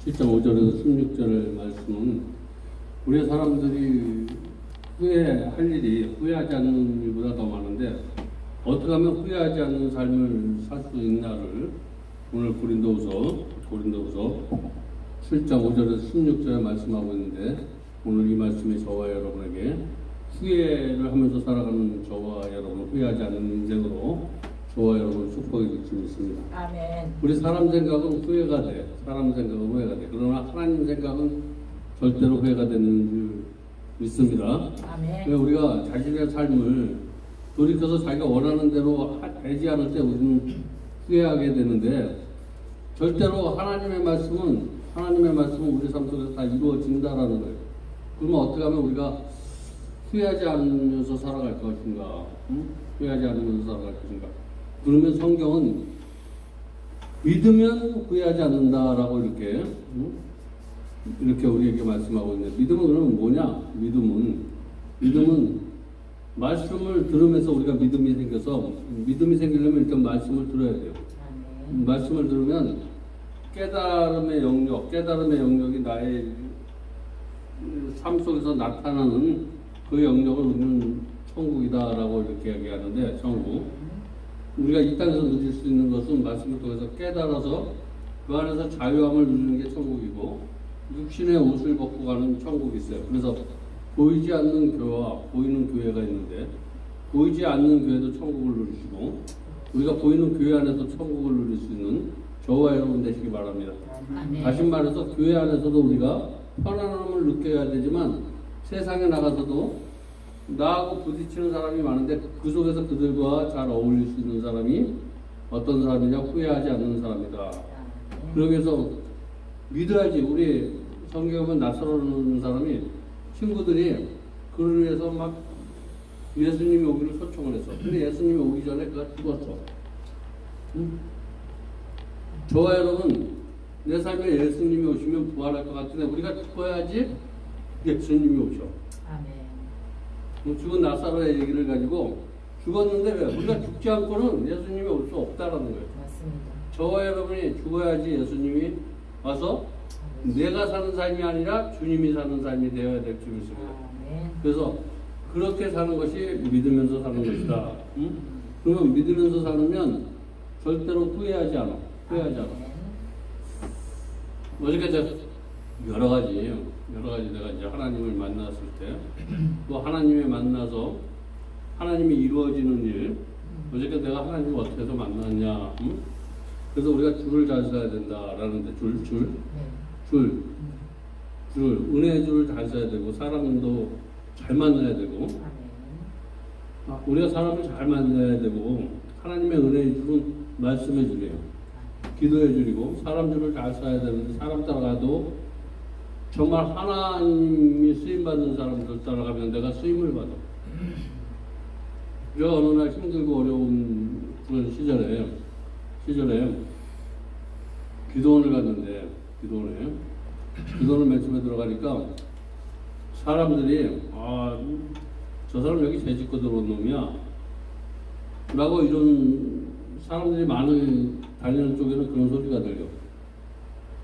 7.5절에서 16절 말씀은 우리 사람들이 후회할 일이 후회하지 않는 일보다 더 많은데 어떻게 하면 후회하지 않는 삶을 살 수 있나를 오늘 고린도후서 7.5절에서 16절에 말씀하고 있는데 오늘 이 말씀이 저와 여러분에게 후회를 하면서 살아가는 저와 여러분 후회하지 않는 인생으로 저와 여러분 축복이 될 줄 믿습니다. 아멘. 우리 사람 생각은 후회가 돼. 사람 생각은 후회가 돼. 그러나 하나님 생각은 절대로 후회가 되는 줄 믿습니다. 아멘. 우리가 자신의 삶을 돌이켜서 자기가 원하는 대로 되지 않을 때 우리는 후회하게 되는데 절대로 하나님의 말씀은 우리 삶 속에서 다 이루어진다라는 거예요. 그러면 어떻게 하면 우리가 후회하지 않으면서 살아갈 것인가? 후회하지 않으면서 살아갈 것인가? 그러면 성경은 믿으면 후회하지 않는다라고 이렇게 우리에게 말씀하고 있는데 믿음은 그러면 뭐냐? 믿음은 말씀을 들으면서 우리가 믿음이 생겨서 믿음이 생기려면 일단 말씀을 들어야 돼요. 말씀을 들으면 깨달음의 영역이 나의 삶 속에서 나타나는 그 영역을 우리는 천국이다라고 이렇게 얘기하는데 천국. 우리가 이 땅에서 누릴 수 있는 것은 말씀을 통해서 깨달아서 그 안에서 자유함을 누리는 게 천국이고 육신의 옷을 벗고 가는 천국이 있어요. 그래서 보이지 않는 교회와 보이는 교회가 있는데 보이지 않는 교회도 천국을 누리시고 우리가 보이는 교회 안에서 천국을 누릴 수 있는 저와 여러분 되시기 바랍니다. 다시 말해서 교회 안에서도 우리가 편안함을 느껴야 되지만 세상에 나가서도 나하고 부딪히는 사람이 많은데 그 속에서 그들과 잘 어울릴 수 있는 사람이 어떤 사람이냐? 후회하지 않는 사람이다. 그러기 위해서 믿어야지. 우리 성경에 보면 낯설어하는 사람이 친구들이 그를 위해서 막 예수님이 오기를 초청을 했어. 근데 예수님이 오기 전에 그가 죽었어. 저와 여러분 내 삶에 예수님이 오시면 부활할 것 같은데 우리가 죽어야지 예수님이 오셔. 아멘. 죽은 나사로의 얘기를 가지고 죽었는데 왜? 우리가 죽지 않고는 예수님이 올 수 없다라는 거예요. 맞습니다. 저와 여러분이 죽어야지 예수님이 와서 내가 사는 삶이 아니라 주님이 사는 삶이 되어야 될 줄 믿습니다. 그래서 그렇게 사는 것이 믿으면서 사는 것이다. 그러면 믿으면서 살면 절대로 후회하지 않아. 어저께 여러 가지 내가 이제 하나님을 만났을 때 또 하나님을 만나서 하나님이 이루어지는 일 어저께 내가 하나님을 어떻게 해서 만났냐. 그래서 우리가 줄을 잘 서야 된다라는데 은혜의 줄을 잘 서야 되고 사람도 잘 만나야 되고 우리가 사람을 잘 만나야 되고 하나님의 은혜의 줄은 말씀의 줄이에요. 기도의 줄이고 사람 줄을 잘 서야 되는데 사람 따라가도 정말 하나님이 쓰임받는 사람들 따라가면 내가 쓰임을 받아. 제가 어느 날 힘들고 어려운 그런 시절에 기도원을 갔는데 기도원을 맨 처음에 들어가니까 사람들이 저 사람 여기 죄짓고 들어온 놈이야 라고 이런 사람들이 많이 다니는 쪽에는 그런 소리가 들려.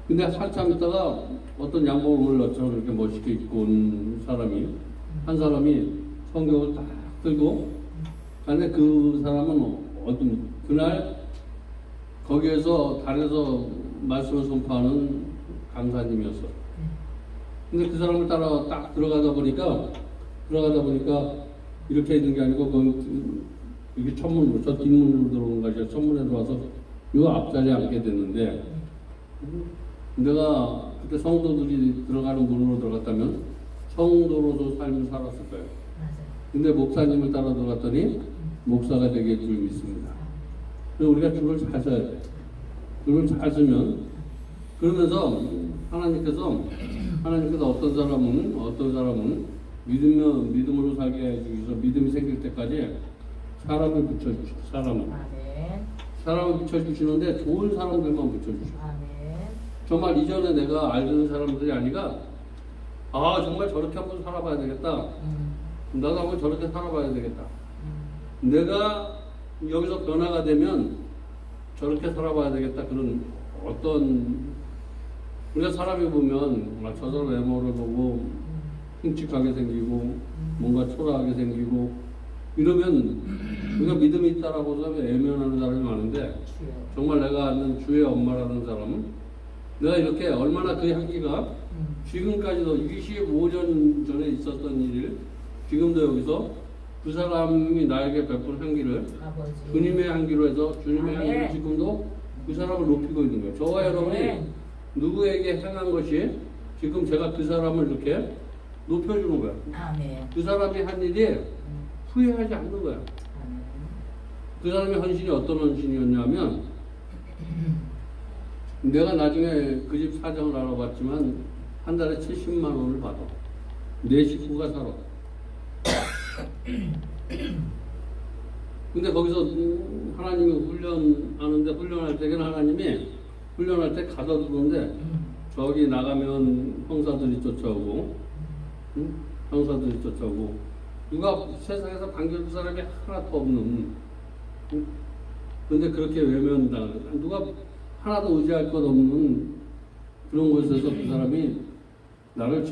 근데 한참 있다가 어떤 양복을 너처럼 이렇게 멋있게 입고 온 한 사람이 성경을 딱 들고 근데 그 사람은 그날 거기에서 단에서 말씀을 선포하는 강사님이었어. 근데 그 사람을 따라 딱 들어가다 보니까 이렇게 있는 게 아니고 이게 천문으로 저 뒷문으로 들어오는 것이 천문에 들어와서 이 앞자리에 앉게 됐는데 내가 그때 성도들이 들어가는 문으로 들어갔다면 성도로서 삶을 살았을 거예요. 근데 목사님을 따라 들어갔더니 목사가 되게 줄 믿습니다. 그래서 우리가 줄을 잘 서야 돼. 줄을 잘 서면 그러면서 하나님께서 어떤 사람은 믿음으로 살게 해주기 위해서 믿음이 생길 때까지 사람을 붙여주셔. 사람을 붙여주시는데 좋은 사람들만 붙여주셔. 정말 이전에 내가 알던 사람들이 아니라 정말 저렇게 한번 살아봐야 되겠다. 나도 한번 저렇게 살아봐야 되겠다. 내가 여기서 변화가 되면 저렇게 살아봐야 되겠다. 그런 어떤 우리가 사람이 보면 저 사람 외모를 보고 흉측하게 생기고 뭔가 초라하게 생기고 이러면 우리가 믿음이 있다라고 애면하는 사람이 많은데 정말 내가 아는 주의 엄마라는 사람은 내가 이렇게 얼마나 그 향기가 지금까지도 25년 전에 있었던 일을 지금도 여기서 그 사람이 나에게 베푼 향기를 아버지. 주님의 향기로 해서 주님의 아멘. 향기로 지금도 그 사람을 높이고 있는 거예요. 저와 여러분이 아멘. 누구에게 행한 것이 지금 제가 그 사람을 이렇게 높여주는 거야. 아멘. 그 사람이 한 일이 후회하지 않는 거야. 아멘. 그 사람의 헌신이 어떤 헌신이었냐면 내가 나중에 그 집 사정을 알아봤지만 한 달에 70만 원을 받아. 내 식구가 살아. 근데 거기서 하나님이 훈련하는데 훈련할 때는 하나님이 훈련할 때 가둬두는데 저기 나가면 형사들이 쫓아오고 형사들이 쫓아오고 누가 세상에서 반겨줄 사람이 하나도 없는 근데 그렇게 외면당하는 누가 하나도 의지할 것 없는 그런 곳에서 그 사람이 나를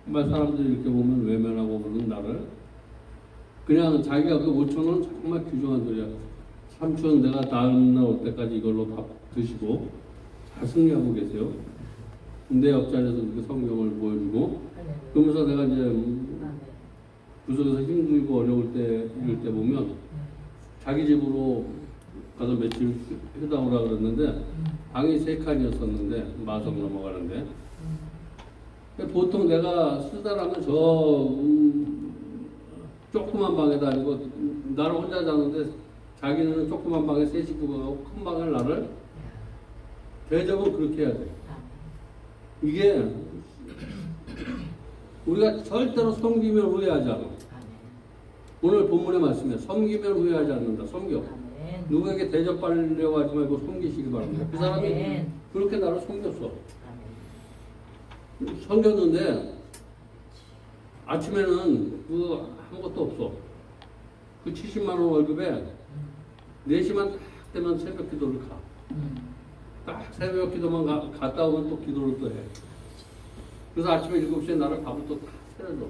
정말 사람들이 이렇게 보면 외면하고 그러는 나를 그냥 자기가 그 5,000원 정말 귀중한 소리야. 삼촌 내가 다음 날 올 때까지 이걸로 밥 드시고 잘 승리하고 계세요. 내 옆자리에서 이렇게 성경을 보여주고 그러면서 내가 이제 구석에서 힘들고 어려울 때 이럴 때 보면 자기 집으로 가서 며칠 휴다 오라 그랬는데 방이 3칸이었었는데 마성 넘어가는데 보통 내가 쓰다라면 저 조그만 방에다 아니고 나를 혼자 자는데 자기는 조그만 방에 세 식구가 가고 큰 방에 나를 대접은 그렇게 해야 돼. 이게 우리가 절대로 섬기면 후회하지 않아. 오늘 본문의 말씀에 섬기면 후회하지 않는다. 섬겨. 누구에게 대접받으려고 하지 말고 섬기시기 바랍니다. 그 사람이 그렇게 나를 섬겼어. 섬겼는데 아침에는 아무것도 없어. 그 70만 원 월급에 4시만 딱 되면 새벽 기도를 가. 딱 새벽 기도만 갔다 오면 또 기도를 또 해. 그래서 아침에 7시에 나를 밥을 또 딱 차려줘.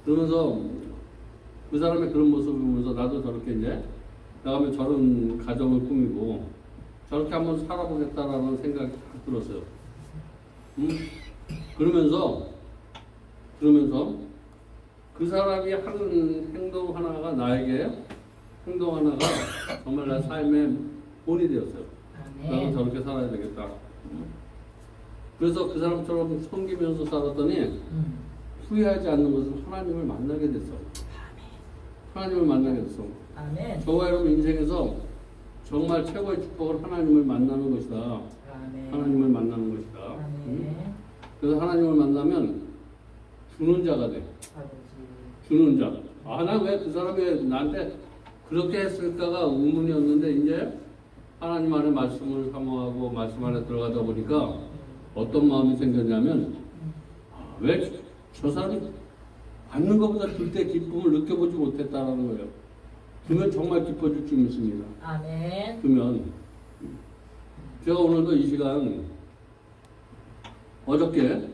그러면서 그 사람의 그런 모습을 보면서 나도 저렇게 이제 나가면 저런 가정을 꾸미고 저렇게 한번 살아보겠다라는 생각이 딱 들었어요. 그러면서 그 사람이 하는 행동 하나가 나에게 행동 하나가 정말 내 삶의 본이 되었어요. 나도 저렇게 살아야 되겠다. 그래서 그 사람처럼 섬기면서 살았더니 후회하지 않는 것은 하나님을 만나게 됐어. 하나님을 만나게 됐어. 아멘. 저와 여러분 인생에서 정말 최고의 축복은 하나님을 만나는 것이다. 아멘. 하나님을 만나는 것이다. 아멘. 그래서 하나님을 만나면 주는 자가 돼. 아버지. 주는 자. 나 왜 그 사람이 나한테 그렇게 했을까가 의문이었는데 이제 하나님 안에 말씀을 사모하고 말씀 안에 들어가다 보니까 어떤 마음이 생겼냐면 왜 저 사람이 받는 것보다 줄 때 기쁨을 느껴보지 못했다라는 거예요. 그러면 정말 기뻐질 줄 믿습니다. 아멘. 그러면 제가 오늘도 이 시간 어저께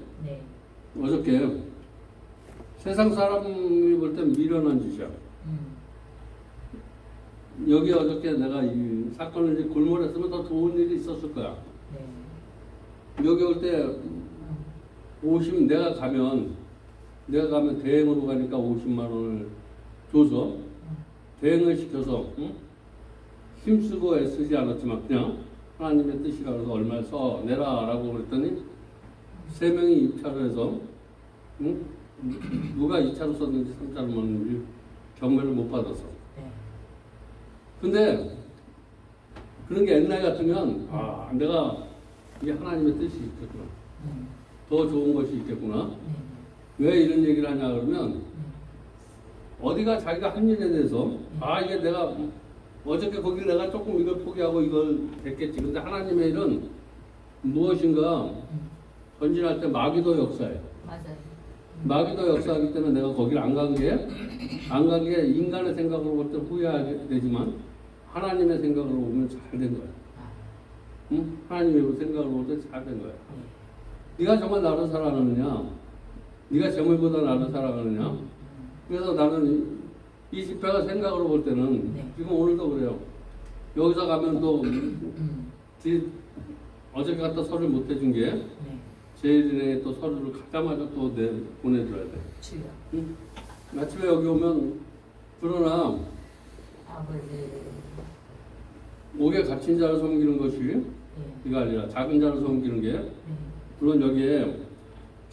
세상 사람이 볼 땐 미련한 짓이야. 여기 어저께 내가 이 사건을 이제 골몰했으면 더 좋은 일이 있었을 거야. 여기 올 때 내가 가면 대행으로 가니까 50만 원을 줘서 대행을 시켜서 힘쓰고 애쓰지 않았지만 그냥 하나님의 뜻이라 그래서 얼마 써내라 라고 그랬더니 3명이 입차를 해서 누가 2차로 썼는지 3차로 썼는지 경매를 못 받았어. 근데 그런 게 옛날 같으면 내가 이게 하나님의 뜻이 있겠구나. 더 좋은 것이 있겠구나. 왜 이런 얘기를 하냐 그러면 어디가 자기가 한 일에 대해서 이게 내가 어저께 거기 내가 조금 이걸 포기하고 이걸 됐겠지. 근데 하나님의 일은 무엇인가 전진할 때 마귀도 역사해. 맞아요. 마귀도 역사하기 때문에 내가 거기를 안 간 게 인간의 생각으로 볼 때 후회하게 되지만 하나님의 생각으로 보면 잘 된 거야. 응? 하나님의 생각을 볼 때 잘 된 거야. 네가 정말 나를 사랑하느냐? 네가 재물보다 나를 사랑하느냐? 그래서 나는 이 집회가 생각으로 볼 때는 네. 지금 오늘도 그래요. 여기서 가면 또 어저께 갔다 서류를 못 해준 게 네. 제일인에 또 서류를 가자마자 또 보내줘야 돼. 주여. 응? 아침에 여기 오면 그러나 아버지. 목에 갇힌 자를 섬기는 것이 예. 이가 아니라 작은 자를 섬기는 게 네. 물론 여기에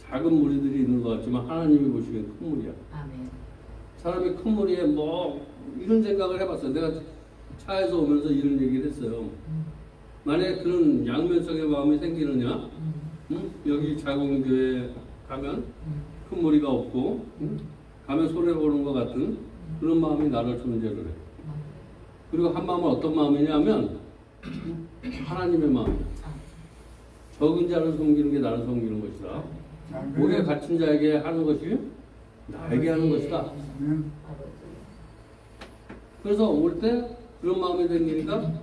작은 무리들이 있는 것 같지만 하나님이 보시기엔 큰 무리야. 아멘. 사람이 큰 무리에 뭐 이런 생각을 해봤어요. 내가 차에서 오면서 이런 얘기를 했어요. 만약에 그런 양면성의 마음이 생기느냐? 응? 여기 작은 교회 가면 큰 무리가 없고 응? 가면 손해보는 것 같은 그런 마음이 나를 존재를 해. 그리고 한 마음은 어떤 마음이냐면 하나님의 마음이야. 적은 자를 섬기는 게 나를 섬기는 것이다. 목에 갇힌 자에게 하는 것이 나에게 하는 것이다. 아버지. 그래서 올 때 그런 마음이 생기니까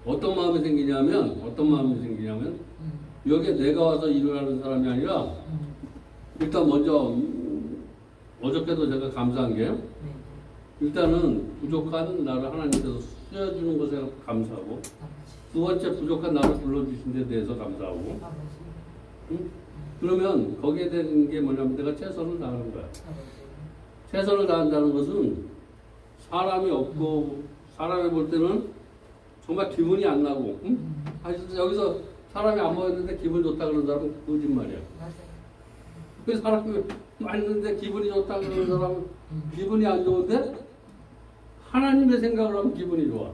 어떤 마음이 생기냐면 여기에 내가 와서 일을 하는 사람이 아니라 일단 먼저 어저께도 제가 감사한 게 네. 일단은 부족한 나를 하나님께서 쓰여주는 것에 감사하고 아버지. 두 번째 부족한 나를 불러주신 데 대해서 감사하고 아버지. 응? 그러면 거기에 대한 게 뭐냐면 내가 최선을 다하는 거야. 아버지. 최선을 다한다는 것은 사람이 없고 사람이 볼 때는 정말 기분이 안 나고 응? 여기서 사람이 안 모였는데 기분 좋다 그러는 사람은 거짓말이야. 맞아요. 그 사람이 왔는데 기분이 좋다 그러는 사람은 기분이 안 좋은데 하나님의 생각을 하면 기분이 좋아.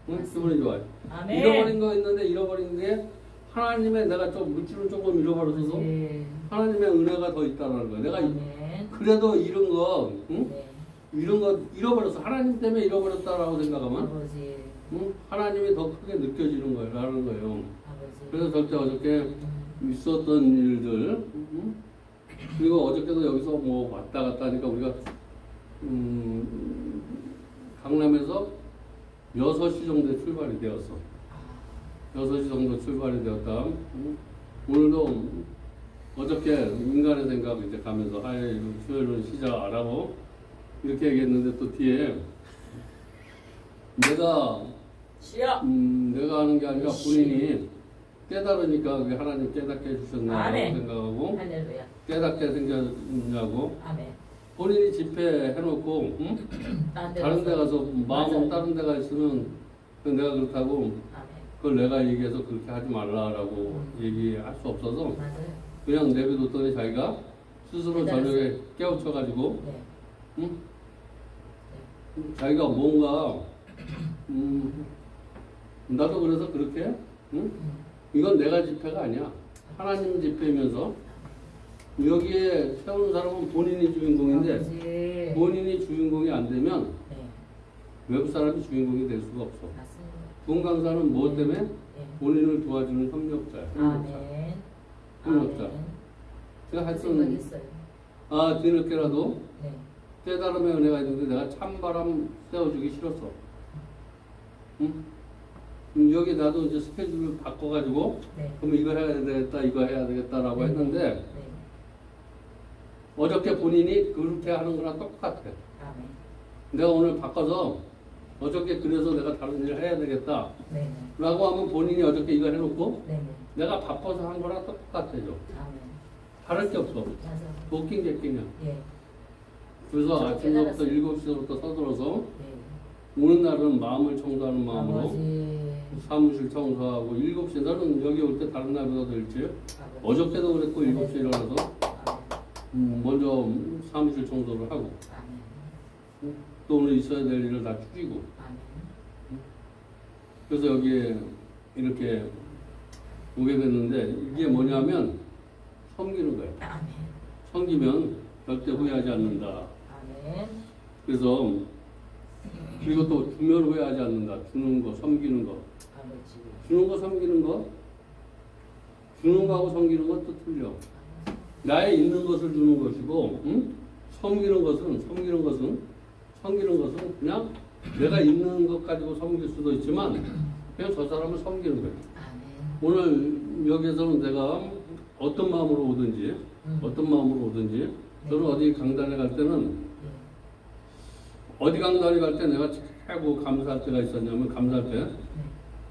응? 기분이 좋아요. 아멘. 잃어버린 거 있는데 잃어버린 게 하나님의 내가 좀 물질을 조금 잃어버려서 네. 하나님의 은혜가 더 있다는 거야. 내가 아멘. 그래도 이런 거 응? 네. 이런 거 잃어버렸어. 하나님 때문에 잃어버렸다라고 생각하면 아버지. 응? 하나님이 더 크게 느껴지는 거예요. 라는 거예요. 아버지. 그래서 절대 어저께 있었던 일들 응? 그리고 어저께도 여기서 뭐 왔다 갔다 하니까 우리가 강남에서 6시 정도에 출발이 되었어. 6시 정도 출발이 되었다. 오늘도 어저께 인간의 생각 이제 가면서 수요일은 시작 안 하고 이렇게 얘기했는데 또 뒤에 내가 내가 하는 게 아니라 본인이 깨달으니까 왜 하나님 깨닫게 해주셨나 아멘. 생각하고 할렐루야. 깨닫게 생겼냐고 아멘. 본인이 집회해놓고 응? 다른 데 가서 마음은 다른 데가 있으면 내가 그렇다고 아멘. 그걸 내가 얘기해서 그렇게 하지 말라라고 얘기할 수 없어서 맞아요. 그냥 내비뒀더니 자기가 스스로 저녁에 깨우쳐가지고 네. 응? 자기가 뭔가 나도 그래서 그렇게 응? 이건 내가 집회가 아니야. 하나님 집회이면서 여기에 세우는 사람은 본인이 주인공인데 아버지. 본인이 주인공이 안 되면 네. 외부 사람이 주인공이 될 수가 없어. 맞습니다. 돈 강사는 무엇 때문에? 네. 본인을 도와주는 협력자야. 협력자. 아멘. 협력자. 아멘. 제가 하여튼 생각했어요. 뒤늦게라도 네. 깨달음의 은혜가 있는데 내가 찬바람 세워주기 싫었어. 응? 여기 나도 이제 스케줄을 바꿔가지고 네. 그럼 이거 해야 되겠다 이거 해야 되겠다라고 했는데 네. 어저께 본인이 그렇게 하는 거랑 똑같아. 아멘. 내가 오늘 바꿔서 어저께 그래서 내가 다른 일을 해야 되겠다 네. 라고 하면 본인이 어저께 이거 해놓고 네. 내가 바빠서 한 거랑 똑같아져. 아멘. 다를 게 없어. 맞아. 도킹 객킹이야. 예. 그래서 저도 아침부터 깨달았어요. 7시부터 서들어서 네. 오는 날은 마음을 청소하는 마음으로 아버지. 사무실 청소하고 7시 나는 여기 올 때 다른 날보다 더 일찍 아버지. 어저께도 그랬고 7시에 일어나서 아멘. 먼저 사무실 청소를 하고 아멘. 또 오늘 있어야 될 일을 다 줄이고 아멘. 그래서 여기에 이렇게 오게 됐는데 이게 뭐냐면 섬기는 거예요. 아멘. 섬기면 절대 후회하지 않는다. 아멘. 그래서 그리고 또 주면 후회하지 않는다. 주는 거, 섬기는 거. 아버지. 주는 거, 섬기는 거. 주는 거하고 섬기는 건 또 틀려. 나에 있는 것을 주는 것이고, 응? 섬기는 것은 그냥 내가 있는 것 가지고 섬길 수도 있지만 그냥 저 사람을 섬기는 거예요. 아멘. 오늘 여기에서는 내가 어떤 마음으로 오든지, 저는 어디 강단에 갈 때는, 예. 어디 강단에 갈 때 내가 최고 감사할 때가 있었냐면, 감사할 때, 네.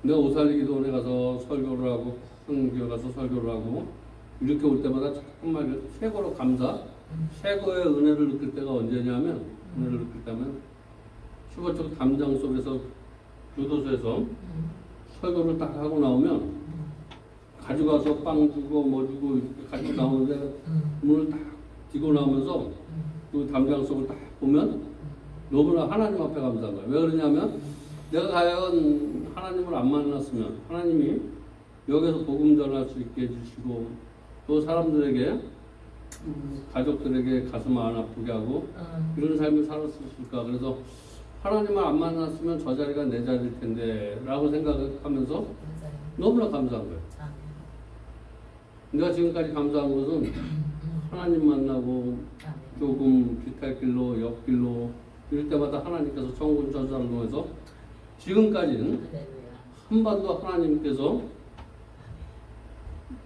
내가 오살리기도원에 가서 설교를 하고, 큰 교회 가서 설교를 하고, 이렇게 올 때마다 정말 최고로 감사, 최고의 은혜를 느낄 때가 언제냐면, 은혜를 느낄 때면, 슈버쪽 담장 속에서, 교도소에서 설교를 딱 하고 나오면, 가지고 와서 빵 주고 뭐 주고 이렇게 가지고 나오는데, 문을 딱 띄고 나오면서, 그 담장 속을 딱 보면, 너무나 하나님 앞에 감사한 거예요. 왜 그러냐면, 내가 과연 하나님을 안 만났으면, 하나님이 여기서 복음 전할 수 있게 해주시고, 또 사람들에게, 가족들에게 가슴 안 아프게 하고, 이런 삶을 살았을까. 그래서 하나님을 안 만났으면 저 자리가 내 자리일 텐데, 라고 생각하면서 맞아요. 너무나 감사한 거예요. 아멘. 내가 지금까지 감사한 것은 하나님 만나고, 아멘. 조금 뒷탈길로, 옆길로, 이럴 때마다 하나님께서 천군 천사를 통해서 지금까지는 할렐루야. 한 번도 하나님께서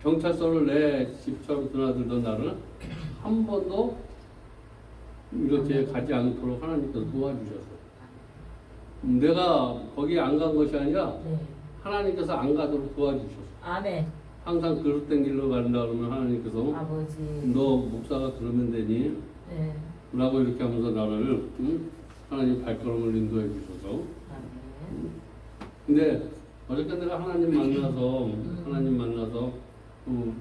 경찰서를 내 집처럼 드나들던 나를 한 번도 이렇게 가지 않도록 하나님께서 도와주셨어요. 내가 거기 안 간 것이 아니라 네. 하나님께서 안 가도록 도와주셨어요. 아멘. 항상 그릇된 길로 간다 그러면 하나님께서 아버지. 너 목사가 그러면 되니? 네. 라고 이렇게 하면서 나를 하나님 발걸음을 인도해 주셔서. 아멘. 근데 어저께 내가 하나님 만나서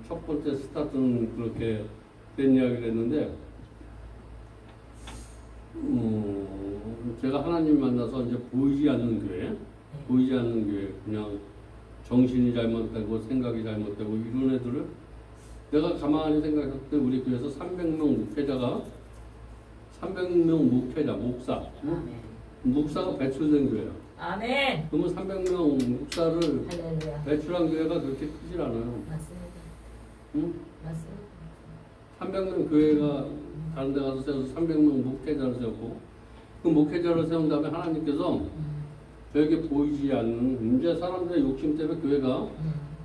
첫 번째 스타트는 그렇게 된 이야기를 했는데, 제가 하나님 만나서 이제 보이지 않는 교회, 그냥 정신이 잘못되고 생각이 잘못되고 이런 애들을 내가 가만히 생각했을 때 우리 교회에서 300명 목사, 목사가 배출된 교회야. 아멘. 그러면 300명 목사를 할렐루야. 배출한 교회가 그렇게 크질 않아요. 맞습니다. 응? 맞습니다. 300명 교회가 다른 데 가서 세워서 300명 목회자를 세웠고, 그 목회자를 세운 다음에 하나님께서 저에게 보이지 않는, 이제 사람들의 욕심 때문에 교회가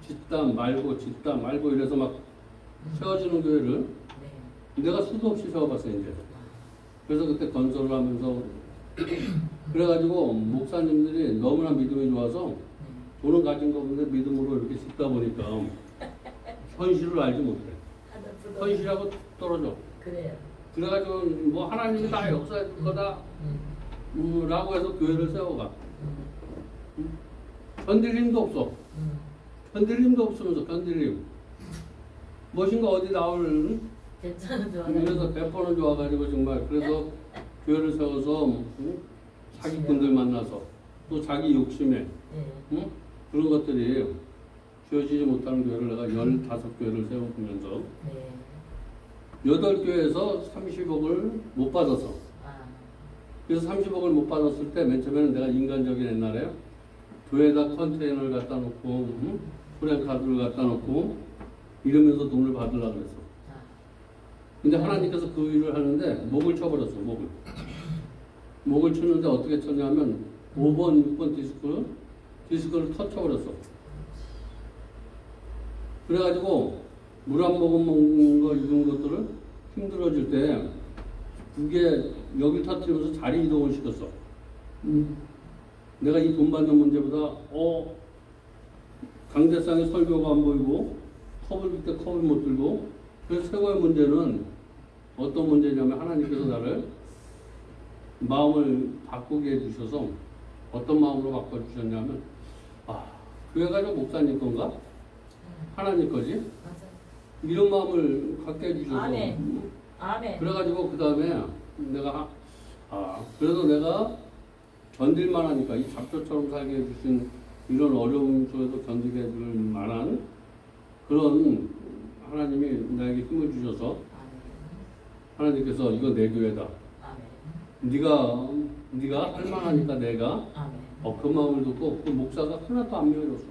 짓다 말고 이래서 막 세워지는 교회를 네. 내가 수도 없이 세워봤어요, 이제. 그래서 그때 건설을 하면서 그래가지고 목사님들이 너무나 믿음이 좋아서 돈은 가진 거 없는데 믿음으로 이렇게 짓다 보니까 현실을 알지 못해. 현실하고 떨어져. 그래요. 그래가지고 뭐 하나님이 다 역사할 거다 라고 해서 교회를 세워가. 견딜림도 없어. 견딜림도 없으면서 견딜림. 무엇인가 어디 나올. 괜찮은 좋아. 그래서 배포는 좋아가지고 정말 그래서 교회를 세워서 사기꾼들 만나서 또 자기 욕심에 네. 그런 것들이 지어지지 못하는 교회를 내가 15교회를 세워보면서 네. 8교회에서 30억을 못 받아서 아. 그래서 30억을 못 받았을 때 맨 처음에는 내가 인간적인 옛날에 교회에다 컨테이너를 갖다 놓고 프랜카드를 갖다 놓고 이러면서 돈을 받으려고 그랬어. 근데 하나님께서 그 일을 하는데 목을 쳐버렸어. 목을 치는데 어떻게 쳤냐면 5번, 6번 디스크를 터쳐버렸어. 그래가지고 물 한 모금 먹는 거 이런 것들을 힘들어질 때 그게 여기 터뜨리면서 자리 이동을 시켰어. 내가 이 돈 받는 문제보다 강대상에 설교가 안 보이고 컵을 줄 때 컵을 못 들고, 그래서 최고의 문제는 어떤 문제냐면 하나님께서 나를 마음을 바꾸게 해주셔서 어떤 마음으로 바꿔주셨냐면 교회가 좀 목사님 건가? 하나님 거지? 맞아. 이런 마음을 갖게 해주셔서 아멘. 아멘. 그래가지고 그 다음에 내가 그래도 내가 견딜만 하니까 이 잡초처럼 살게 해주신 이런 어려움 속에도 견디게 해줄 만한 그런 하나님이 나에게 힘을 주셔서 하나님께서 이거 내 교회다. 네가 할 만하니까 내가 그 마음을 듣고 그 목사가 하나도 안 미워졌어.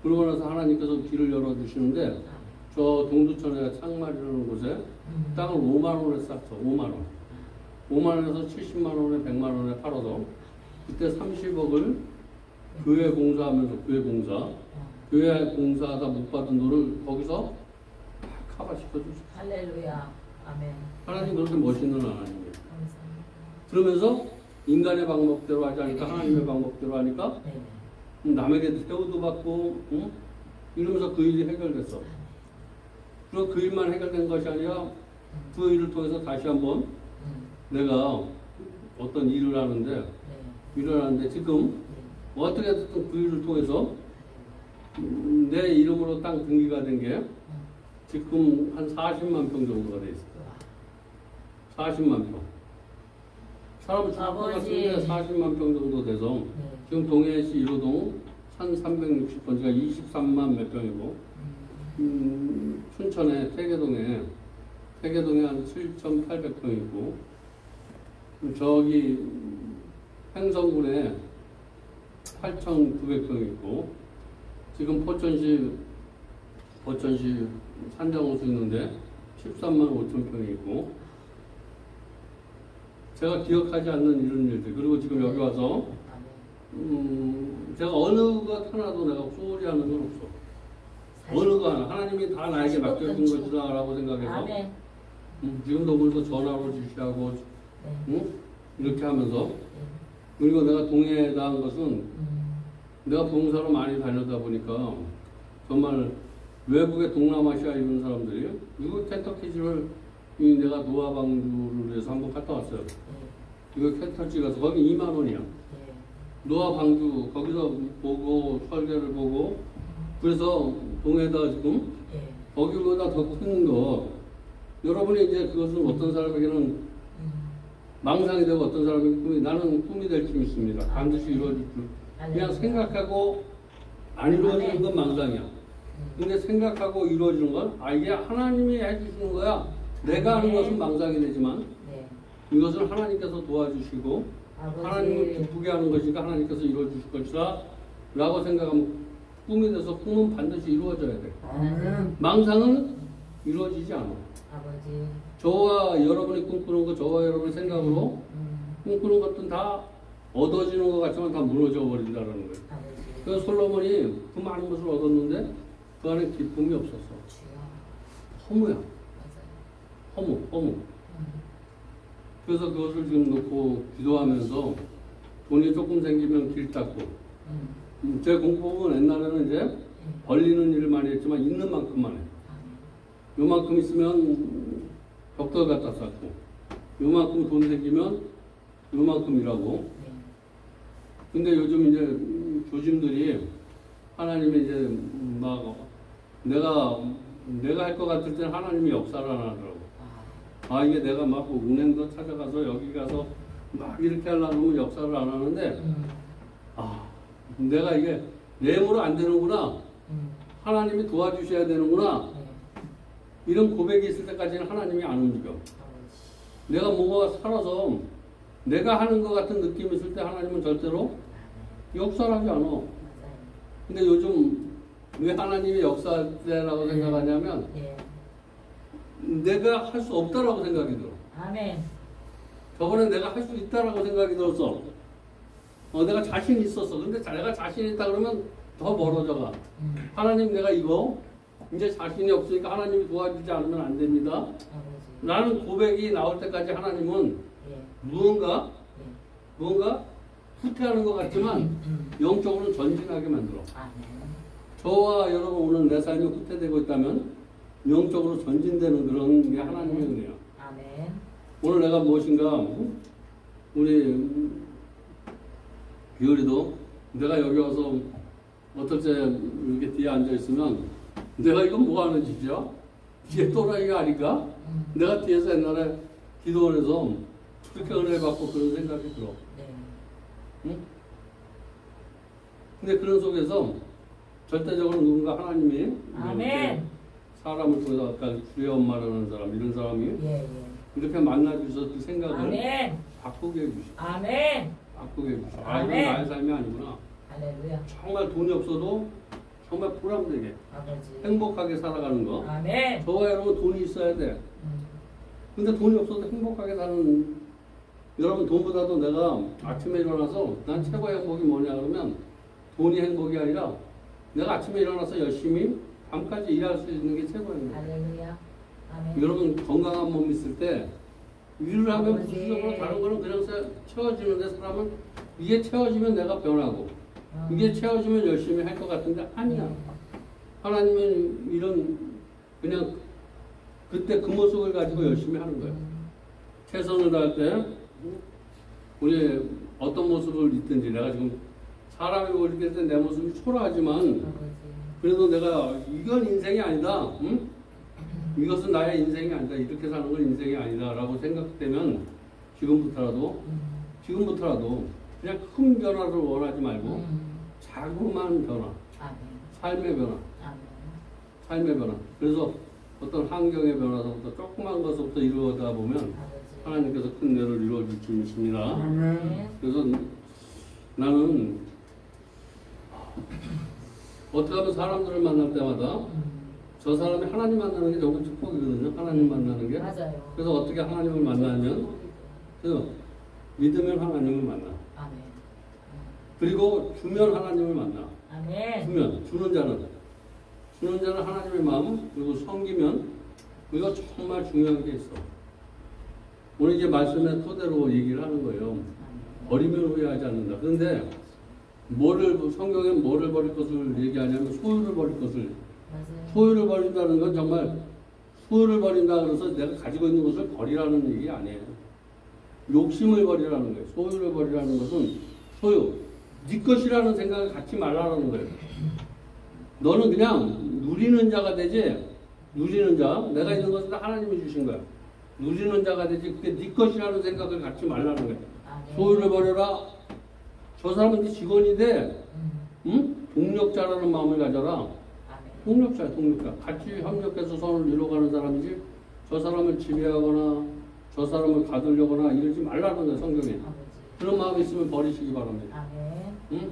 그러고 나서 하나님께서 길을 열어주시는데 저 동두천에 창말이라는 곳에 땅을 5만 원에 쌌어. 5만 원. 5만 원에서 70만 원에 100만 원에 팔아서 그때 30억을 교회 공사하면서 교회 공사하다 못 받은 돈을 거기서 다 커버시켜 주시고 할렐루야. 아멘. 하나님 그렇게 멋있는 하나님이에요. 감사합니다. 그러면서 인간의 방법대로 하지 않으니까 하나님의 방법대로 하니까 네. 남에게 대우도 받고 응? 이러면서 그 일이 해결됐어. 그리고 그 일만 해결된 것이 아니라 그 일을 통해서 다시 한번 내가 어떤 일을 하는데 지금 어떻게 됐든 그 일을 통해서 내 이름으로 땅 등기가 된 게 지금 한 40만 평 정도가 돼 있어요. 40만 평. 사람 죽을 것 같은데 40만 평 정도 돼서 지금 동해시 1호동 1360번지가 23만 몇 평이고 춘천에 태계동에 한 7,800평이고 저기 행성군에 8,900평이 있고 지금 포천시 산장호수 있는데 13만 5천 평이 있고 제가 기억하지 않는 이런 일들 그리고 지금 여기 와서 제가 어느 것 하나도 내가 소홀히 하는 건 없어. 어느 거 하나 하나님이 다 나에게 맡겨준 것이다 라고 생각해서 지금도 그래서 전화로 지시하고 이렇게 하면서 그리고 내가 동해에 한 것은 내가 봉사로 많이 다녔다 보니까 정말 외국의 동남아시아 이런 사람들이 이거 켄터키주를 내가 노아 방주를 해서 한번 갔다 왔어요. 이거 켄터키 가서 거기 2만 원이야. 노아 방주 거기서 보고 설계를 보고 그래서 동해다 지금 거기보다 더 큰 거 여러분이 이제 그것은 어떤 사람에게는 망상이 되고 어떤 사람에게는 나는 꿈이 될 줄 믿습니다. 반드시 이루어질 줄. 그냥 생각하고 안 이루어지는 건 망상이야. 근데 생각하고 이루어지는 건 이게 하나님이 해주시는 거야. 내가 하는 것은 망상이 되지만 이것을 하나님께서 도와주시고 하나님을 기쁘게 하는 것이니까 하나님께서 이루어주실 것이다 라고 생각하면 꿈이 돼서 꿈은 반드시 이루어져야 돼. 망상은 이루어지지 않아. 아버지. 저와 여러분이 꿈꾸는 거, 저와 여러분의 생각으로 꿈꾸는 것들은 다 얻어지는 것 같지만 다 무너져 버린다는 거예요. 그래서 솔로몬이 그 많은 것을 얻었는데 그 안에 기쁨이 없었어. 허무야. 허무. 그래서 그것을 지금 놓고 기도하면서 돈이 조금 생기면 길 닦고 제 공법은 옛날에는 이제 벌리는 일을 많이 했지만 있는 만큼만 해. 요만큼 있으면 벽돌 갖다 쌓고 요만큼 돈 생기면 요만큼 일하고 근데 요즘 이제 교진들이 하나님이 이제 막 내가 할 것 같을 때는 하나님이 역사를 안 하더라고. 이게 내가 막 은행도 찾아가서 여기 가서 막 이렇게 하려면 역사를 안 하는데 내가 이게 내 힘으로 안 되는구나. 하나님이 도와주셔야 되는구나. 이런 고백이 있을 때까지는 하나님이 안 움직여. 내가 뭐가 살아서 내가 하는 것 같은 느낌이 있을 때 하나님은 절대로 역사를 하지 않아. 근데 요즘 왜 하나님이 역사할 때라고 생각하냐면 내가 할 수 없다라고 생각이 들어. 아멘. 저번에 내가 할 수 있다라고 생각이 들었어. 내가 자신 있었어. 근데 내가 자신 있다 그러면 더 멀어져가. 하나님 내가 이거 이제 자신이 없으니까 하나님이 도와주지 않으면 안 됩니다. 라는 고백이 나올 때까지 하나님은 무언가 후퇴하는 것 같지만 영적으로는 전진하게 만들어. 저와 여러분 오늘 내 삶이 후퇴되고 있다면 영적으로 전진되는 그런 게 하나님의 은혜야. 오늘 내가 무엇인가 우리 비율이도 내가 여기 와서 어떨 때 이렇게 뒤에 앉아있으면 내가 이거 뭐 하는 짓이야? 뒤에 또라이가 아닌가? 내가 뒤에서 옛날에 기도원에서 그렇게 은혜 받고 그런 생각이 들어. 응? 근데 그런 속에서 절대적으로 누군가 하나님이 사람을 통해서 아까 주의 엄마라는 사람 이런 사람이 이렇게 만나주셔서 그 생각을 바꾸게 해주시고 바꾸게 해주시고 이건 나의 삶이 아니구나. 할렐루야. 정말 돈이 없어도 정말 보람되게 행복하게 살아가는 거. 저와 여러분 돈이 있어야 돼. 근데 돈이 없어도 행복하게 사는 여러분 돈보다도 내가 아침에 일어나서 난 최고의 행복이 뭐냐 그러면 돈이 행복이 아니라 내가 아침에 일어나서 열심히 밤까지 일할 수 있는 게 최고예요. 할렐루야. 아멘. 여러분 건강한 몸 있을 때 일을 하면 아버지. 부수적으로 다른 거는 그냥 채워지는데 사람은 이게 채워지면 내가 변하고 이게 채워지면 열심히 할 것 같은데 아니야. 하나님은 이런 그냥 그때 그 모습을 가지고 열심히 하는 거예요. 최선을 다할 때 우리 어떤 모습을 있든지 내가 지금 사람이 보일 때 내 모습이 초라하지만 아버지. 그래도 내가 이건 인생이 아니다. 응? 이것은 나의 인생이 아니다. 이렇게 사는 건 인생이 아니다. 라고 생각되면 지금부터라도 그냥 큰 변화를 원하지 말고 자그마한 변화, 아멘. 삶의 변화, 아멘. 삶의 변화. 그래서 어떤 환경의 변화서부터 조그만 것부터 이루어다 보면 아버지. 하나님께서 큰 일을 이루어 줄 줄이십니다. 아멘. 그래서 나는 어떻게 하면 사람들을 만날 때마다 저 사람이 하나님 만나는 게 너무 축복이거든요. 하나님 만나는 게. 맞아요. 그래서 어떻게 하나님을 만나면 그래서 믿으면 하나님을 만나. 아멘. 그리고 주면 하나님을 만나. 아멘. 주는 자는 하나님의 마음, 그리고 섬기면 그리고 정말 중요한 게 있어. 오늘 이제 말씀의 토대로 얘기를 하는 거예요. 버리면 후회하지 않는다. 그런데 성경에 뭐를 버릴 것을 얘기하냐면 소유를 버릴 것을. 맞아요. 소유를 버린다는 건 정말 소유를 버린다 그래서 내가 가지고 있는 것을 버리라는 얘기 아니에요. 욕심을 버리라는 거예요. 소유를 버리라는 것은 네 것이라는 생각을 갖지 말라는 거예요. 너는 그냥 누리는 자가 되지. 누리는 자, 내가 있는 것은 다 하나님이 주신 거야. 누리는 자가 되지. 그게 네 것이라는 생각을 갖지 말라는 거예요. 아멘. 소유를 버려라. 저 사람은 네 직원이 돼. 응? 동력자라는 마음을 가져라. 동력자. 같이 협력해서 선을 이루어가는 사람이지 저 사람을 지배하거나 저 사람을 가두려거나 이러지 말라는 거예요. 성경에. 그런 마음이 있으면 버리시기 바랍니다. 응?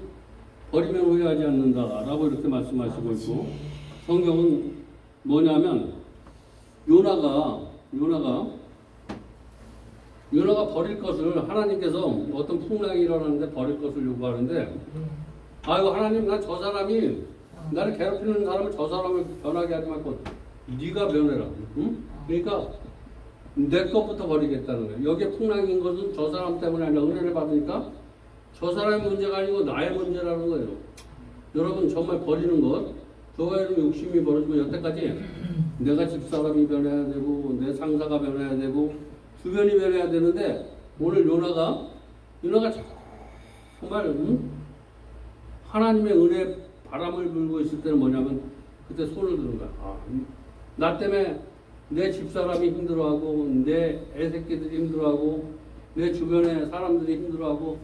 버리면 후회하지 않는다라고 이렇게 말씀하시고 있고 성경은 뭐냐면 요나가 버릴 것을 하나님께서 어떤 풍랑이 일어나는데 버릴 것을 요구하는데 아이고 하나님 나 저 사람이 나를 괴롭히는 사람을 저 사람을 변하게 하지 말고 네가 변해라. 응? 그러니까 내 것부터 버리겠다는 거예요. 여기에 풍랑인 것은 저 사람 때문에 아니라 은혜를 받으니까 저 사람의 문제가 아니고 나의 문제라는 거예요. 여러분 정말 버리는 것 저와의 욕심이 벌어지면 여태까지 내가 집사람이 변해야 되고 내 상사가 변해야 되고 주변이 변해야 되는데 오늘 요나가 정말 하나님의 은혜 바람을 불고 있을 때는 뭐냐면 그때 손을 드는 거야. 나 때문에 내 집사람이 힘들어하고 내 애새끼들이 힘들어하고 내 주변의 사람들이 힘들어하고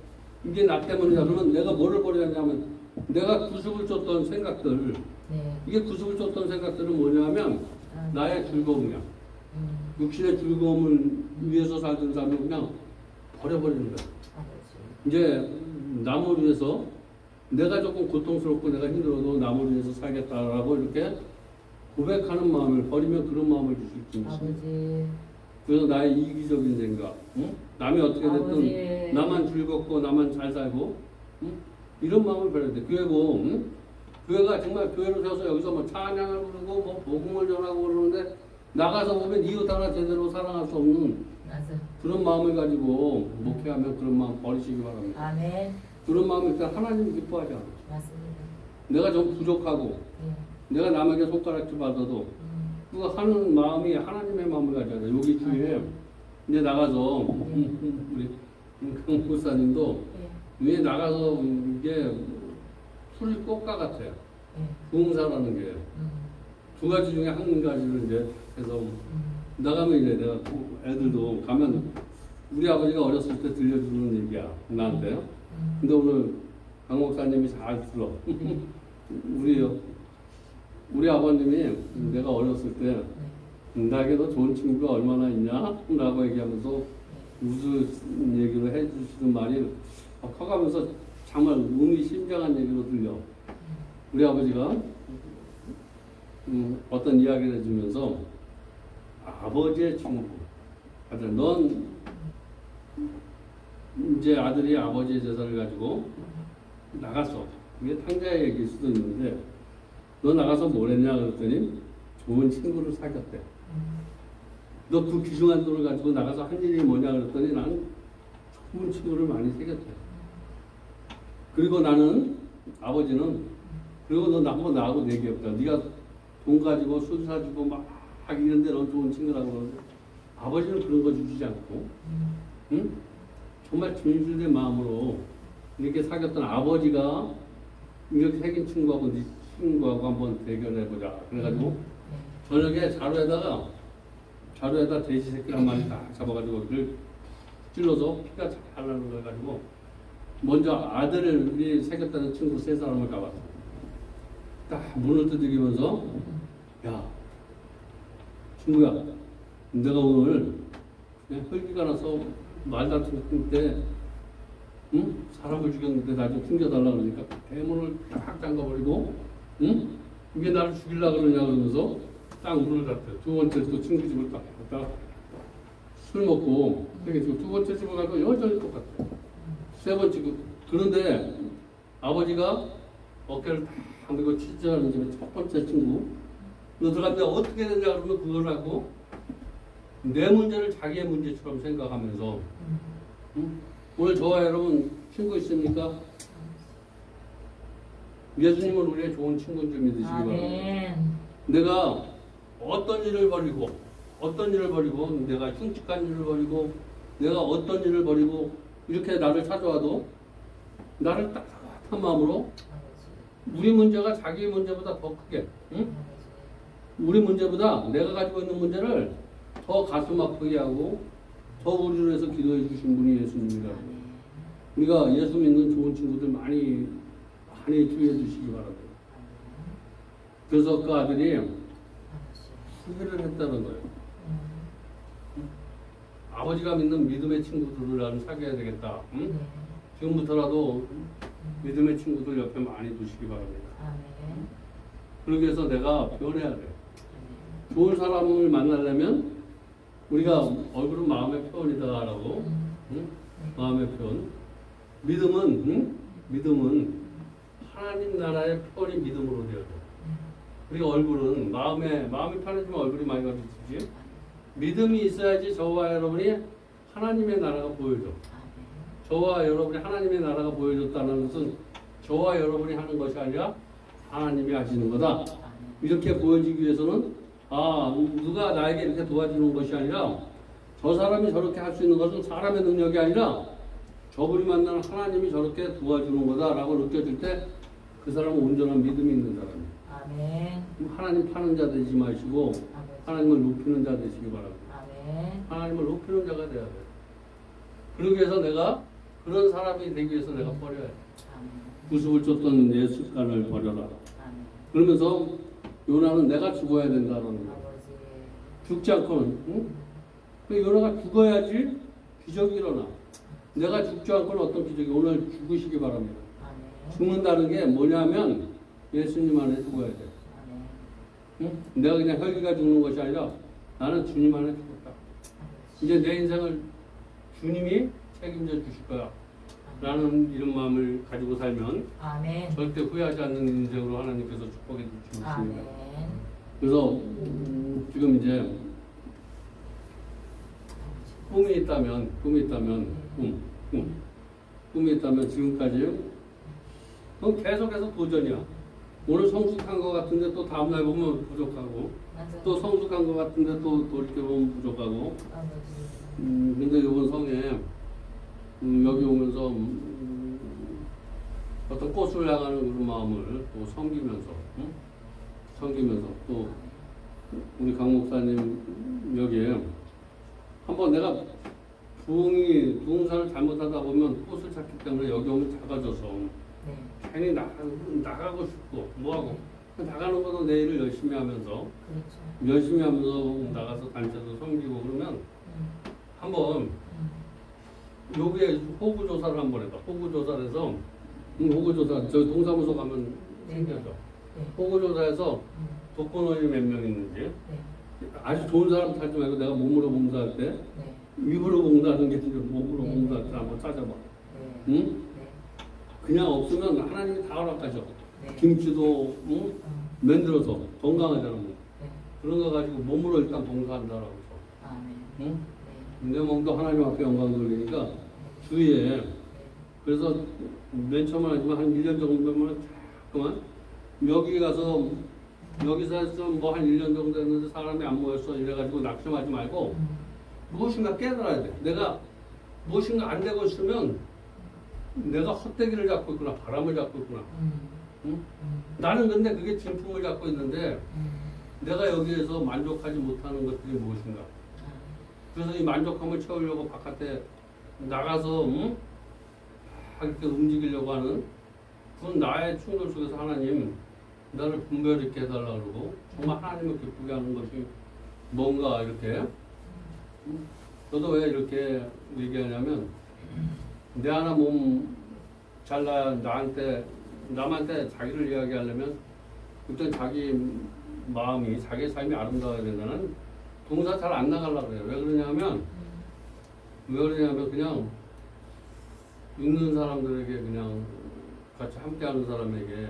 이게 나 때문이다. 그러면 내가 뭐를 버려야 하냐면 내가 구습을 줬던 생각들 이게 구습을 줬던 생각들은 뭐냐면 나의 즐거움이야. 육신의 즐거움을 위해서 살던 사람은 그냥 버려버리는 거야. 이제 남을 위해서 내가 조금 고통스럽고 내가 힘들어도 남을 위해서 살겠다라고 이렇게 고백하는 마음을 버리면 그런 마음을 주실 수 있습니다. 그래서 나의 이기적인 생각, 응? 남이 어떻게 됐든 아버지. 나만 즐겁고 나만 잘 살고 응? 이런 마음을 버려야 돼. 교회고 응? 교회가 정말 교회를 세워서 여기서 뭐 찬양을 부르고 뭐 복음을 전하고 그러는데 나가서 보면 이웃 하나 제대로 사랑할 수 없는 그런 마음을 가지고 목회하면 그런 마음 버리시기 바랍니다. 아멘. 그런 마음이 일단 하나님 기뻐하지 않아. 맞습니다. 내가 좀 부족하고 내가 남에게 손가락질 받아도 그거 하는 마음이 하나님의 마음을 가져야 돼. 여기 주위에 이제 나가서 우리 강목사님도 위에 나가서 이게 풀이 꽃과 같아요. 부흥사라는 게 두 가지 중에 한 가지를 이제 해서 나가면 이제 내가 애들도 가면 우리 아버지가 어렸을 때 들려주는 얘기야 나한테. 근데 오늘 강 목사님이 잘 들어. 우리 아버님이 내가 어렸을 때 나에게도 좋은 친구가 얼마나 있냐? 라고 얘기하면서 무슨 얘기를 해주시는 말이 커가면서 정말 의미심장한 얘기로 들려. 우리 아버지가 어떤 이야기를 해주면서 아버지의 친구 아들 넌 이제 아들이 아버지의 재산을 가지고 나갔어. 이게 탕자의 얘기일 수도 있는데 너 나가서 뭘 했냐 그랬더니 좋은 친구를 사귀었대. 너 그 귀중한 돈을 가지고 나가서 한 일이 뭐냐 그랬더니 나는 좋은 친구를 많이 사귀었대. 그리고 나는 아버지는 그리고 너 한번 나하고 내기했다. 네가 돈 가지고 술 사주고 막 이런데 넌 좋은 친구라고 그러는데 아버지는 그런 거 주지 않고 응? 정말 진실된 마음으로 이렇게 사귀었던 아버지가 이렇게 사귄 친구하고 네 친구하고 한번 대결해보자. 그래가지고 저녁에 자루에다 돼지 새끼 한 마리 딱 잡아가지고 그걸 찔러서 피가 잘 나는 걸 가지고 먼저 아들을 우리 사귀었다는 친구 세 사람을 가봤어. 딱 문을 두드리면서 야 친구야 내가 오늘 그냥 혈기가 나서 말 다툼 때 응? 사람을 죽였는데 나 좀 숨겨달라 그러니까 대문을 딱 잠가버리고 응? 이게 나를 죽이려고 그러냐 그러면서 딱 문을 닫대. 두 번째 또 친구 집을 딱 갔다 술 먹고 두 번째 집을 가고 여전히 똑같아. 세 번째 그런데 아버지가 어깨를 딱 하고 치즈하는 집에 첫 번째 친구 너 들어갔는데 어떻게 되냐 그러면 그걸 하고 내 문제를 자기의 문제처럼 생각하면서 응? 오늘 저와 여러분 친구 있습니까? 예수님은 우리의 좋은 친구인 줄 믿으시기 바랍니다. 내가 어떤 일을 벌이고 내가 흉측한 일을 벌이고 내가 어떤 일을 벌이고 이렇게 나를 찾아와도 나를 따뜻한 마음으로 우리 문제가 자기 문제보다 더 크게 응? 우리 문제보다 내가 가지고 있는 문제를 더 가슴 아프게 하고 더 우리를 위해서 기도해 주신 분이 예수님이라고. 우리가 예수 믿는 좋은 친구들 많이 주의해 주시기 바랍니다. 그래서 그 아들이 후회를 했다는 거예요. 아버지가 믿는 믿음의 친구들을 나는 사귀어야 되겠다. 응? 지금부터라도 믿음의 친구들 옆에 많이 두시기 바랍니다. 그러기 위해서 내가 변해야 돼요. 좋은 사람을 만나려면 우리가 얼굴은 마음의 표현이다라고 응? 마음의 표현. 믿음은 하나님 나라의 표현이 믿음으로 되어져. 우리가 얼굴은 마음이 편해지면 얼굴이 많이 가르치지. 믿음이 있어야지 저와 여러분이 하나님의 나라가 보여져. 저와 여러분이 하나님의 나라가 보여졌다는 것은 저와 여러분이 하는 것이 아니라 하나님이 하시는 거다. 이렇게 보여지기 위해서는 누가 나에게 이렇게 도와주는 것이 아니라 저 사람이 저렇게 할 수 있는 것은 사람의 능력이 아니라 저분이 만나는 하나님이 저렇게 도와주는 거다라고 느껴질 때 그 사람은 온전한 믿음이 있는 사람이에요. 아멘. 하나님 파는 자 되지 마시고 하나님을 높이는 자 되시기 바랍니다. 아멘. 하나님을 높이는 자가 되어야 돼요. 그러기 위해서 내가 그런 사람이 되기 위해서 내가 버려야 돼. 구습을 쫓던 내 습관을 버려라. 그러면서 요나는 내가 죽어야 된다는 거예요. 죽지 않고는 응? 요나가 죽어야지 기적이 일어나. 내가 죽지 않고는 어떤 기적이 오늘 죽으시기 바랍니다. 죽는다는 게 뭐냐면 예수님 안에 죽어야 돼. 응? 내가 그냥 혈기가 죽는 것이 아니라 나는 주님 안에 죽었다. 이제 내 인생을 주님이 책임져 주실 거야. 라는 이런 마음을 가지고 살면 아멘. 절대 후회하지 않는 인생으로 하나님께서 축복해 주시겠습니다. 그래서 지금 이제 꿈이 있다면 지금까지 그럼 계속해서 도전이야. 오늘 성숙한 것 같은데 또 다음날 보면 부족하고 또 성숙한 것 같은데 또 이렇게 보면 부족하고 근데 이번 성에 여기 오면서 어떤 꽃을 향하는 그런 마음을 또 섬기면서 또 우리 강 목사님 여기에 한번 내가 부흥사를 잘못하다 보면 꽃을 찾기 때문에 여기 오면 작아져서 괜히 나가고 싶고 뭐하고 나가는 것도 내 일을 열심히 하면서 나가서 단체도 섬기고 그러면 한번 여기에 호구조사를 한번 해봐. 호구조사를 해서 저 동사무소 가면 생겨져. 호구조사에서 독거노인이 몇 명 있는지 아주 좋은 사람 찾지 말고 내가 몸으로 봉사할 때 입으로 봉사하는 게 아니라 몸으로 봉사할 때 한번 찾아봐. 응? 그냥 없으면 하나님이 다 허락하셔. 네. 김치도 만들어서 건강하잖아. 뭐. 네. 그런 거 가지고 몸으로 일단 봉사한다라고 해서. 아멘. 응? 네. 내 몸도 하나님 앞에 영광 돌리니까 주위에 그래서 맨 처음은 하지만 한 1년 정도면 잠깐만 여기 가서 여기서 해서 뭐 한 1년 정도 했는데 사람이 안 모였어 이래가지고 낙심하지 말고 무엇인가 깨달아야 돼. 내가 무엇인가 안 되고 있으면 내가 헛되기를 잡고 있구나. 바람을 잡고 있구나. 응? 나는 근데 그게 진품을 잡고 있는데 내가 여기에서 만족하지 못하는 것들이 무엇인가. 그래서 이 만족감을 채우려고 바깥에 나가서 막 이렇게 움직이려고 하는 그건 나의 충돌 속에서 하나님 나를 분별있게 해달라고 그러고 정말 하나님을 기쁘게 하는 것이 뭔가 이렇게 저도 왜 이렇게 얘기하냐면 내 하나 몸 잘나야 남한테 자기를 이야기하려면 일단 자기 마음이 자기 삶이 아름다워야 된다는 동사 잘 안 나가려고 그래요. 왜 그러냐면 그냥 있는 사람들에게 그냥 같이 함께하는 사람에게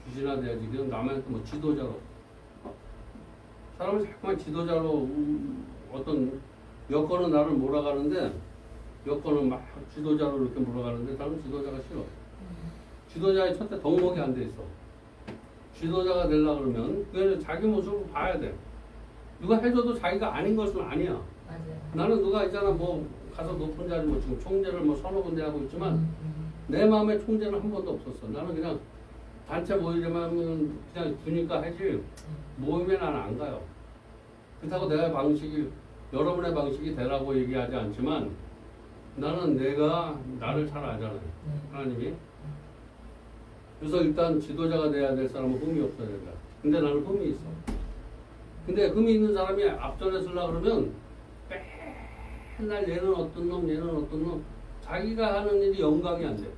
귀신화돼야지. 그냥 남한테 뭐 지도자로 사람을 자꾸만 지도자로 어떤 여건은 나를 몰아가는데 여건은 막 지도자로 이렇게 몰아가는데 나는 지도자가 싫어. 지도자의 첫째 덕목이 안 돼 있어. 지도자가 되려고 그러면 그냥 자기 모습을 봐야 돼. 누가 해줘도 자기가 아닌 것은 아니야. 맞아요. 나는 누가 있잖아 뭐 가서 높은 자리 뭐 지금 총재를 뭐 서너 군데 하고 있지만 내 마음에 총재는 한 번도 없었어. 나는 그냥 단체 모이려면 그냥 두니까 하지 모임에 나는 안 가요. 그렇다고 내가 방식이 여러분의 방식이 되라고 얘기하지 않지만 나는 내가 나를 잘 알잖아요. 하나님이. 그래서 일단 지도자가 돼야 될 사람은 흠이 없어야 된다. 근데 나는 흠이 있어. 근데 흠이 있는 사람이 앞전에 서려고 그러면 맨날 얘는 어떤 놈 자기가 하는 일이 영광이 안 돼.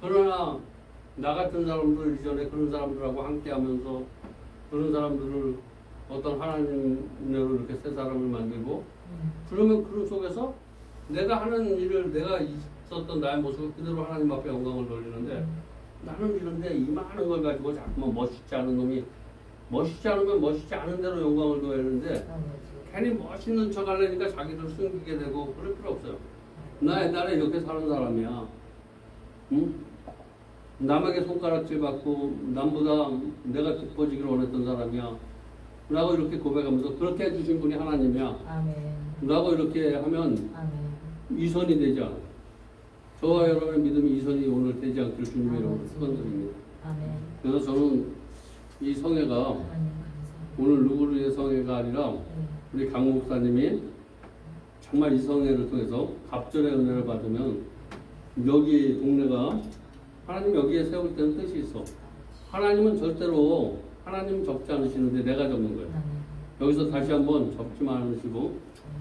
그러나 나 같은 사람들 이전에 그런 사람들하고 함께 하면서 그런 사람들을 어떤 하나님으로 이렇게 새 사람을 만들고 그러면 그런 속에서 내가 하는 일을 내가 있었던 나의 모습을 그대로 하나님 앞에 영광을 돌리는데 나는 이런데 이 많은 걸 가지고 자꾸만 멋있지 않은 놈이 멋있지 않으면 멋있지 않은 대로 영광을 둬야 하는데 괜히 멋있는 척 하려니까 자기를 숨기게 되고 그럴 필요 없어요. 나 옛날에 이렇게 사는 사람이야. 응? 남에게 손가락질 받고 남보다 내가 기뻐지기를 원했던 사람이야. 라고 이렇게 고백하면서 그렇게 해주신 분이 하나님이야. 아멘. 라고 이렇게 하면 아멘. 이선이 되지 않아. 저와 여러분의 믿음이 이선이 오늘 되지 않기를 주님의 이름으로 축원드립니다. 아멘. 그래서 저는 이 성회가 하나님 감사합니다. 오늘 누구의 성회가 아니라 우리 강 목사님이 정말 이 성회를 통해서 갑절의 은혜를 받으면 여기 동네가 하나님 여기에 세울 때는 뜻이 있어. 하나님은 절대로 하나님은 접지 않으시는데 내가 접는 거예요. 여기서 다시 한번 접지 않으시고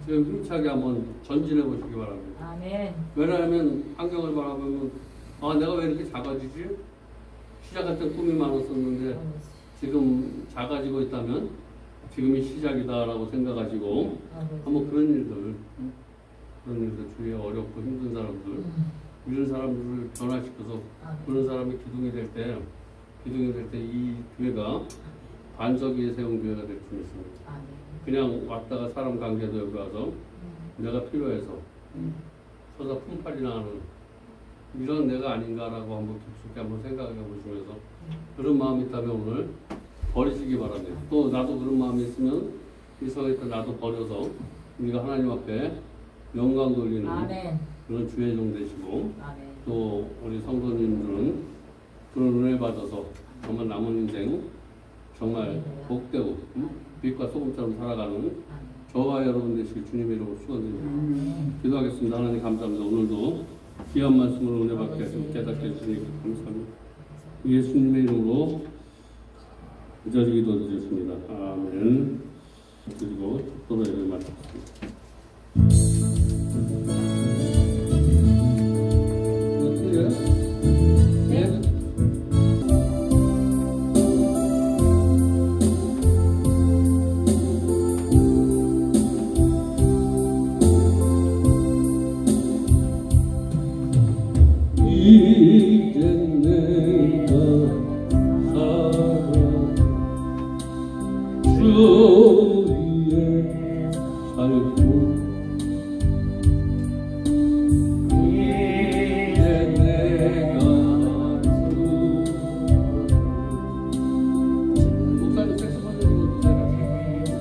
지금 힘차게 한번 전진해 보시기 바랍니다. 아멘. 왜냐하면 환경을 바라보면 아 내가 왜 이렇게 작아지지? 시작할 때 꿈이 많았었는데 지금 작아지고 있다면 지금이 시작이다라고 생각하시고 한번 그런 일들 주위에 어렵고 힘든 사람들 이런 사람들을 변화시켜서 그런 사람이 기둥이 될 때 이 교회가 반석 위에 세운 교회가 될 수 있습니다. 그냥 왔다가 사람 관계도 여기 와서 내가 필요해서 서서 품팔이나 하는 이런 내가 아닌가라고 한번 깊숙이 한번 생각해 보시면서 그런 마음이 있다면 오늘 버리시기 바랍니다. 또 나도 그런 마음이 있으면 이 성에서 나도 버려서 우리가 하나님 앞에 영광 돌리는 아멘. 그런 주의 종 되시고 아멘. 또 우리 성도님들은 그런 은혜 받아서 정말 남은 인생 정말 복되고 빛과 소금처럼 살아가는 저와 여러분 되시길 주님의 이름으로 축원드립니다. 기도하겠습니다. 하나님 감사합니다. 오늘도 귀한 말씀으로 은혜 받게 하시고 깨닫게 해주시니 감사합니다. 예수님의 이름으로 이 자리 기도드렸습니다. 아멘. 그리고 축도로 예를 마쳤습니다. 이젠 주 위에 살고 이제 내가 목사님 색소폰 좀 이제 내가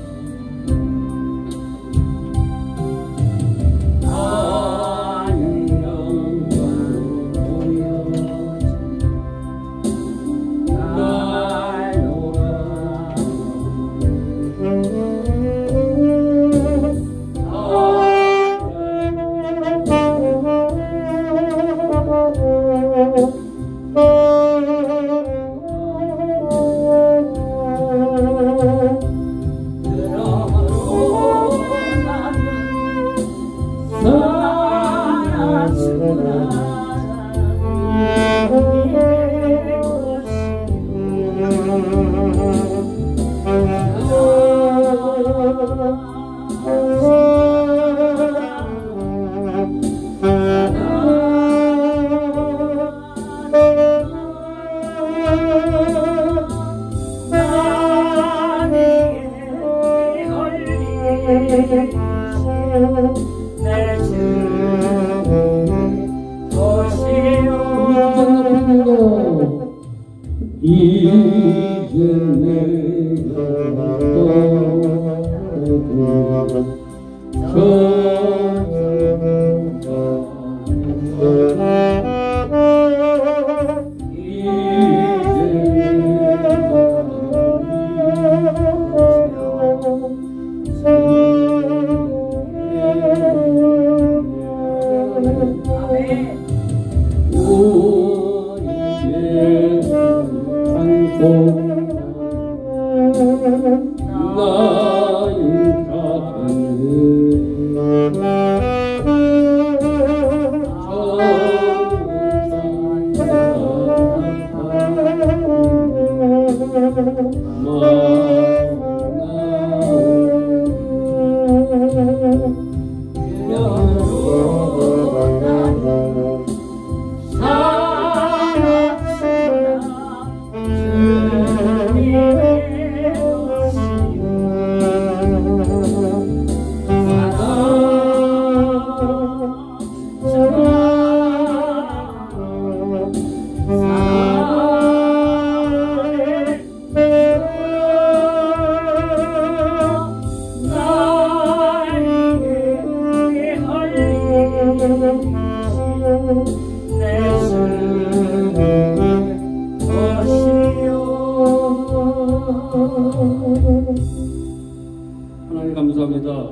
하나님 감사합니다.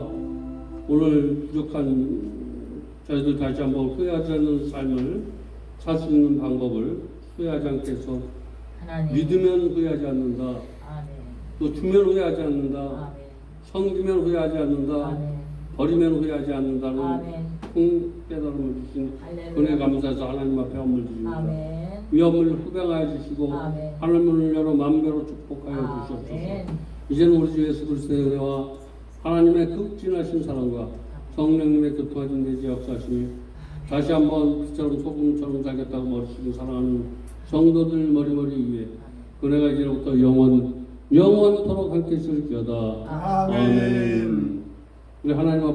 오늘 부족한 저희들 다시 한번 후회하지 않는 삶을 살 수 있는 방법을 후회하지 않게 해서 믿으면 후회하지 않는다. 또 주면 후회하지 않는다. 섬기면 후회하지 않는다. 버리면 후회하지 않는다는 큰 깨달음을 주신 은혜 감사해서 하나님 앞에 헌물 드립니다. 위험을 후병하여 주시고 하늘문을 열어 만배로 축복하여 주시옵소서. 이제는 우리 주 예수 그리스도의 은혜와 하나님의 극진하신 사랑과 성령님의 교통하신 내지 역사하시며 다시 한번 빛처럼 소금처럼 살겠다고 머리숙이고 사랑하는 성도들 머리머리 위에 은혜가 이제부터 영원토록 함께 있을지어다. 아멘. 우리 하나님 앞에